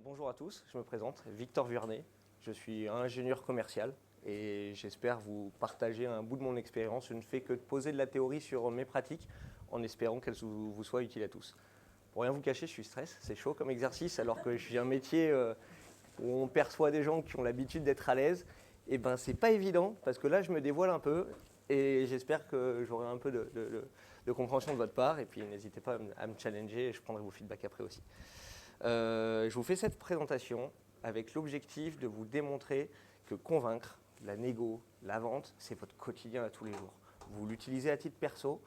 Bonjour à tous, je me présente, Victor Vuarnet. Je suis ingénieur commercial et j'espère vous partager un bout de mon expérience. Je ne fais que de poser de la théorie sur mes pratiques en espérant qu'elles vous soient utiles à tous. Pour rien vous cacher, je suis stress, c'est chaud comme exercice alors que je suis un métier où on perçoit des gens qui ont l'habitude d'être à l'aise. Et ben c'est pas évident parce que là je me dévoile un peu et j'espère que j'aurai un peu de compréhension de votre part et puis n'hésitez pas à me challenger et je prendrai vos feedbacks après aussi. Je vous fais cette présentation avec l'objectif de vous démontrer que convaincre, la négo, la vente, c'est votre quotidien à tous les jours. Vous l'utilisez à titre perso,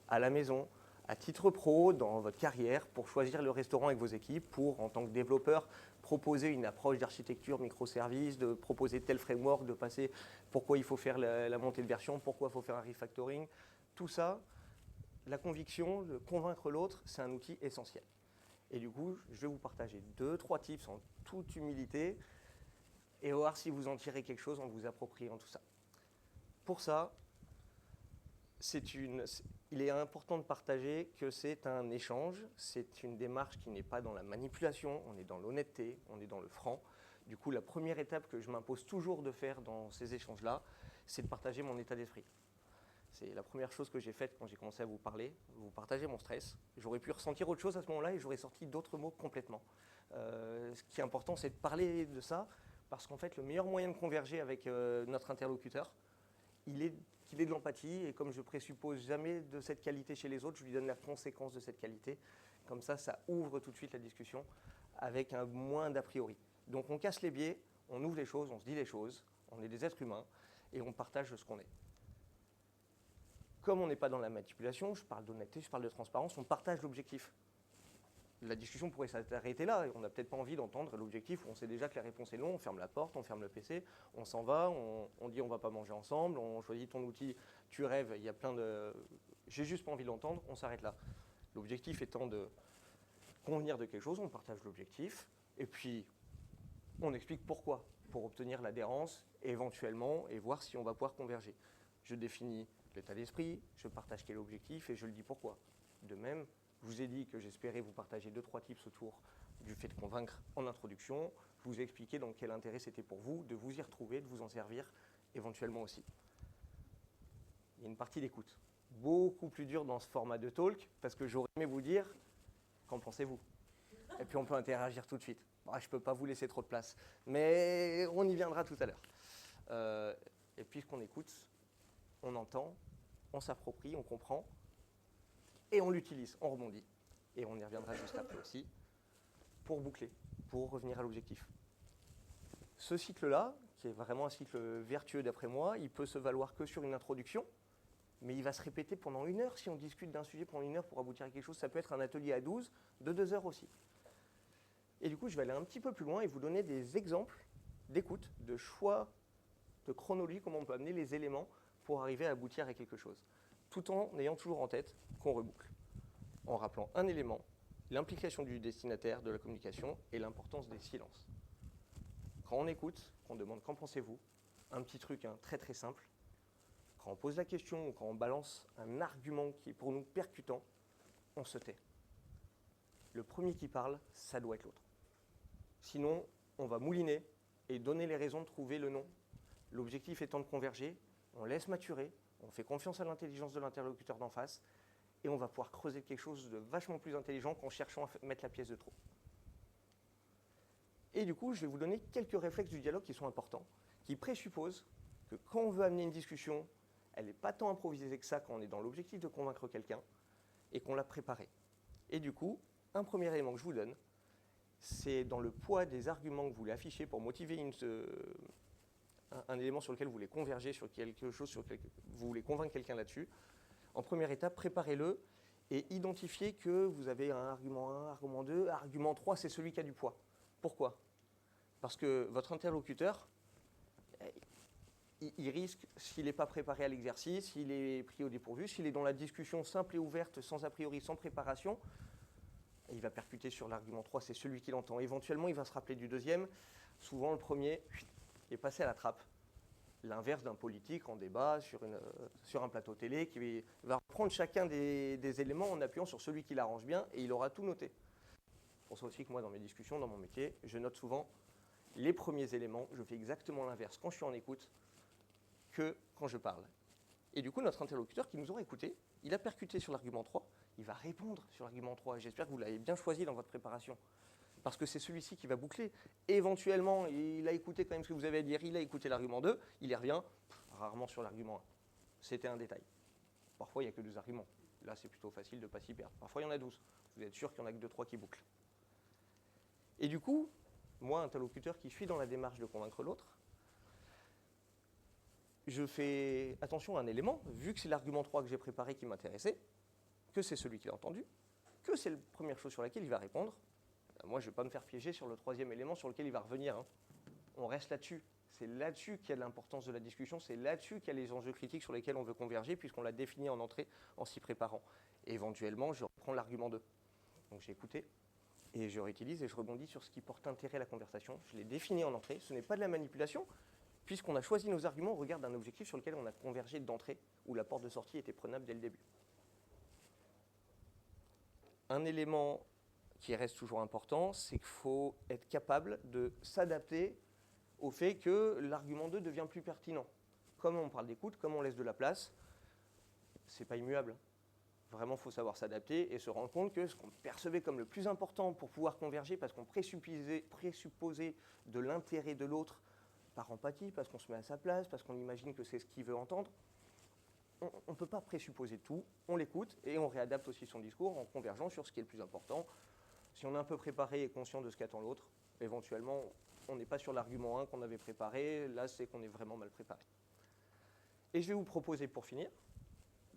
à la maison, à titre pro, dans votre carrière, pour choisir le restaurant avec vos équipes, pour, en tant que développeur, proposer une approche d'architecture microservice, de proposer tel framework, de passer pourquoi il faut faire la montée de version, pourquoi il faut faire un refactoring. Tout ça, la conviction, de convaincre l'autre, c'est un outil essentiel. Et du coup, je vais vous partager 2-3 tips en toute humilité et voir si vous en tirez quelque chose en vous appropriant tout ça. Pour ça, il est important de partager que c'est un échange, c'est une démarche qui n'est pas dans la manipulation, on est dans l'honnêteté, on est dans le franc. Du coup, la première étape que je m'impose toujours de faire dans ces échanges-là, c'est de partager mon état d'esprit. C'est la première chose que j'ai faite quand j'ai commencé à vous parler, vous partager mon stress. J'aurais pu ressentir autre chose à ce moment-là et j'aurais sorti d'autres mots complètement. Ce qui est important, c'est de parler de ça, parce qu'en fait, le meilleur moyen de converger avec notre interlocuteur, il est qu'il ait de l'empathie, et comme je présuppose jamais de cette qualité chez les autres, je lui donne la conséquence de cette qualité. Comme ça ouvre tout de suite la discussion avec un moins d'a priori. Donc on casse les biais, on ouvre les choses, on se dit les choses, on est des êtres humains, et on partage ce qu'on est. Comme on n'est pas dans la manipulation, je parle d'honnêteté, je parle de transparence, on partage l'objectif. La discussion pourrait s'arrêter là, et on n'a peut-être pas envie d'entendre l'objectif où on sait déjà que la réponse est non, on ferme la porte, on ferme le PC, on s'en va, on dit on ne va pas manger ensemble, on choisit ton outil, tu rêves, il y a plein de... J'ai juste pas envie de l'entendre, on s'arrête là. L'objectif étant de convenir de quelque chose, on partage l'objectif, et puis on explique pourquoi, pour obtenir l'adhérence éventuellement et voir si on va pouvoir converger. Je définis l'état d'esprit, je partage quel est l'objectif et je le dis pourquoi. De même, je vous ai dit que j'espérais vous partager 2-3 tips autour du fait de convaincre en introduction. Je vous ai expliqué dans quel intérêt c'était pour vous, de vous y retrouver, de vous en servir éventuellement aussi. Il y a une partie d'écoute. Beaucoup plus dur dans ce format de talk, parce que j'aurais aimé vous dire, qu'en pensez-vous? Et puis on peut interagir tout de suite. Bon, je ne peux pas vous laisser trop de place, mais on y viendra tout à l'heure. Et puisqu'on écoute, on entend, on s'approprie, on comprend, et on l'utilise, on rebondit. Et on y reviendra juste après aussi, pour boucler, pour revenir à l'objectif. Ce cycle-là, qui est vraiment un cycle vertueux d'après moi, il peut se valoir que sur une introduction, mais il va se répéter pendant 1 heure. Si on discute d'un sujet pendant 1 heure pour aboutir à quelque chose, ça peut être un atelier à 12, de 2 heures aussi. Et du coup, je vais aller un petit peu plus loin et vous donner des exemples d'écoute, de choix, de chronologie, comment on peut amener les éléments pour arriver à aboutir à quelque chose, tout en ayant toujours en tête qu'on reboucle, en rappelant un élément, l'implication du destinataire de la communication et l'importance des silences. Quand on écoute, qu'on demande qu'en pensez-vous, un petit truc très très simple, quand on pose la question ou quand on balance un argument qui est pour nous percutant, on se tait. Le premier qui parle, ça doit être l'autre. Sinon, on va mouliner et donner les raisons de trouver le non. L'objectif étant de converger, on laisse maturer, on fait confiance à l'intelligence de l'interlocuteur d'en face et on va pouvoir creuser quelque chose de vachement plus intelligent qu'en cherchant à mettre la pièce de trop. Et du coup, je vais vous donner quelques réflexes du dialogue qui sont importants, qui présupposent que quand on veut amener une discussion, elle n'est pas tant improvisée que ça quand on est dans l'objectif de convaincre quelqu'un et qu'on l'a préparée. Et du coup, un premier élément que je vous donne, c'est dans le poids des arguments que vous voulez afficher pour motiver un élément sur lequel vous voulez converger, sur quelque chose sur lequel vous voulez convaincre quelqu'un là-dessus. En première étape, préparez-le et identifiez que vous avez un argument 1, argument 2, argument 3, c'est celui qui a du poids. Pourquoi? Parce que votre interlocuteur, il risque, s'il n'est pas préparé à l'exercice, s'il est pris au dépourvu, s'il est dans la discussion simple et ouverte, sans a priori, sans préparation, il va percuter sur l'argument 3, c'est celui qui l'entend. Éventuellement, il va se rappeler du deuxième. Souvent, le premier est passé à la trappe. l'inverse d'un politique en débat sur un plateau télé qui va reprendre chacun des éléments en appuyant sur celui qui l'arrange bien et il aura tout noté. C'est pour ça aussi que moi, dans mes discussions, dans mon métier, je note souvent les premiers éléments. Je fais exactement l'inverse quand je suis en écoute que quand je parle. Et du coup, notre interlocuteur qui nous aura écouté, il a percuté sur l'argument 3, il va répondre sur l'argument 3. Et j'espère que vous l'avez bien choisi dans votre préparation. Parce que c'est celui-ci qui va boucler. Éventuellement, il a écouté quand même ce que vous avez à dire, il a écouté l'argument 2, il y revient, rarement sur l'argument 1. C'était un détail. Parfois, il n'y a que 2 arguments. Là, c'est plutôt facile de ne pas s'y perdre. Parfois, il y en a 12. Vous êtes sûr qu'il n'y en a que 2-3 qui bouclent. Et du coup, moi, interlocuteur qui suis dans la démarche de convaincre l'autre, je fais attention à un élément, vu que c'est l'argument 3 que j'ai préparé qui m'intéressait, que c'est celui qu'il a entendu, que c'est la première chose sur laquelle il va répondre. Moi, je ne vais pas me faire piéger sur le 3e élément sur lequel il va revenir. On reste là-dessus. C'est là-dessus qu'il y a de l'importance de la discussion, c'est là-dessus qu'il y a les enjeux critiques sur lesquels on veut converger, puisqu'on l'a défini en entrée en s'y préparant. Et éventuellement, je reprends l'argument 2. Donc j'ai écouté, et je réutilise et je rebondis sur ce qui porte intérêt à la conversation. Je l'ai défini en entrée, ce n'est pas de la manipulation, puisqu'on a choisi nos arguments au regard d'un objectif sur lequel on a convergé d'entrée, où la porte de sortie était prenable dès le début. Un élément qui reste toujours important, c'est qu'il faut être capable de s'adapter au fait que l'argument 2 devient plus pertinent. Comme on parle d'écoute, comme on laisse de la place, c'est pas immuable. Vraiment, il faut savoir s'adapter et se rendre compte que ce qu'on percevait comme le plus important pour pouvoir converger, parce qu'on présupposait de l'intérêt de l'autre par empathie, parce qu'on se met à sa place, parce qu'on imagine que c'est ce qu'il veut entendre, on ne peut pas présupposer tout, on l'écoute et on réadapte aussi son discours en convergeant sur ce qui est le plus important. Si on est un peu préparé et conscient de ce qu'attend l'autre, éventuellement, on n'est pas sur l'argument 1 qu'on avait préparé, là c'est qu'on est vraiment mal préparé. Et je vais vous proposer pour finir,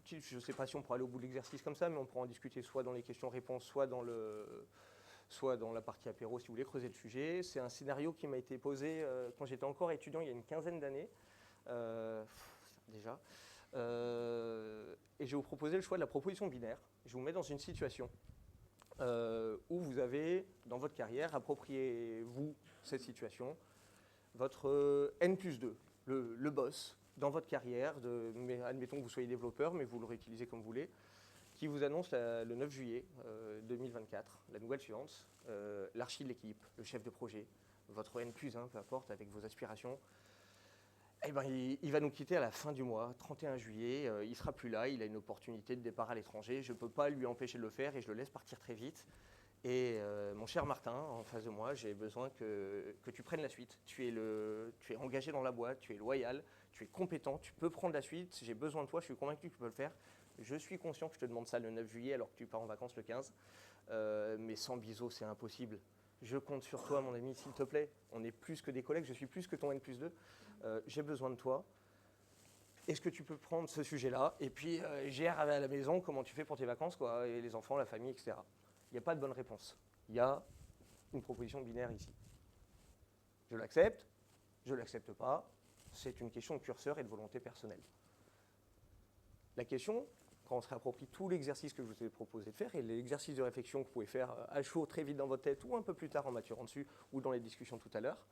je ne sais pas si on pourra aller au bout de l'exercice comme ça, mais on pourra en discuter soit dans les questions-réponses, soit dans la partie apéro si vous voulez creuser le sujet. C'est un scénario qui m'a été posé quand j'étais encore étudiant il y a une quinzaine d'années, déjà. Et je vais vous proposer le choix de la proposition binaire. Je vous mets dans une situation où vous avez, dans votre carrière, appropriez-vous cette situation, votre N+2, le boss, dans votre carrière, admettons que vous soyez développeur, mais vous le réutilisez comme vous voulez, qui vous annonce le 9 juillet 2024, la nouvelle suivante, l'archi de l'équipe, le chef de projet, votre N+1, peu importe, avec vos aspirations, eh ben, il va nous quitter à la fin du mois, 31 juillet, il ne sera plus là, il a une opportunité de départ à l'étranger, je ne peux pas lui empêcher de le faire et je le laisse partir très vite. Et mon cher Martin, en face de moi, j'ai besoin que tu prennes la suite. Tu es engagé dans la boîte, tu es loyal, tu es compétent, tu peux prendre la suite, j'ai besoin de toi, je suis convaincu que tu peux le faire. Je suis conscient que je te demande ça le 9 juillet alors que tu pars en vacances le 15, mais sans biseau, c'est impossible. Je compte sur toi, mon ami, s'il te plaît. On est plus que des collègues, je suis plus que ton N+2. J'ai besoin de toi. Est-ce que tu peux prendre ce sujet-là? Et puis, j'ai arrivé à la maison, comment tu fais pour tes vacances, quoi, et les enfants, la famille, etc. Il n'y a pas de bonne réponse. Il y a une proposition binaire ici. Je l'accepte, je ne l'accepte pas. C'est une question de curseur et de volonté personnelle. La question, quand on se réapproprie tout l'exercice que je vous ai proposé de faire et l'exercice de réflexion que vous pouvez faire à chaud très vite dans votre tête ou un peu plus tard en maturant dessus ou dans les discussions tout à l'heure,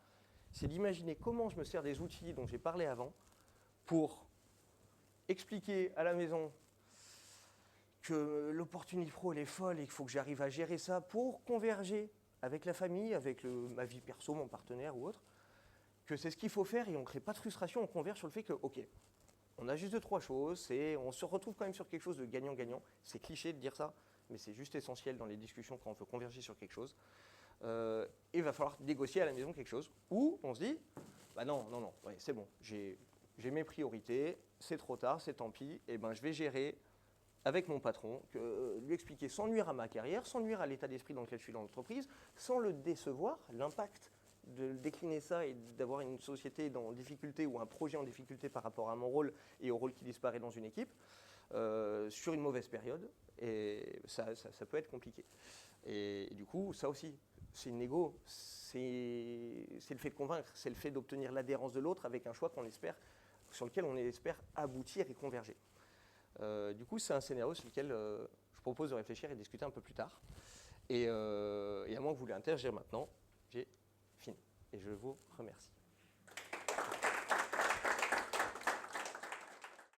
c'est d'imaginer comment je me sers des outils dont j'ai parlé avant pour expliquer à la maison que l'opportunité pro elle est folle et qu'il faut que j'arrive à gérer ça pour converger avec la famille, avec ma vie perso, mon partenaire ou autre, que c'est ce qu'il faut faire et on ne crée pas de frustration, on converge sur le fait que, ok, on a juste 2-3 choses, on se retrouve quand même sur quelque chose de gagnant-gagnant. C'est cliché de dire ça, mais c'est juste essentiel dans les discussions quand on veut converger sur quelque chose. Et il va falloir négocier à la maison quelque chose où on se dit, bah non, ouais, c'est bon, j'ai mes priorités, c'est trop tard, c'est tant pis, et ben je vais gérer avec mon patron, lui expliquer sans nuire à ma carrière, sans nuire à l'état d'esprit dans lequel je suis dans l'entreprise, sans le décevoir, l'impact de décliner ça et d'avoir une société en difficulté ou un projet en difficulté par rapport à mon rôle et au rôle qui disparaît dans une équipe, sur une mauvaise période, et ça peut être compliqué. Et du coup, ça aussi, c'est une négo, c'est le fait de convaincre, c'est le fait d'obtenir l'adhérence de l'autre avec un choix sur lequel on espère aboutir et converger. Du coup, c'est un scénario sur lequel je propose de réfléchir et de discuter un peu plus tard. Et à moins que vous voulez interagir maintenant, j'ai fini. Et je vous remercie.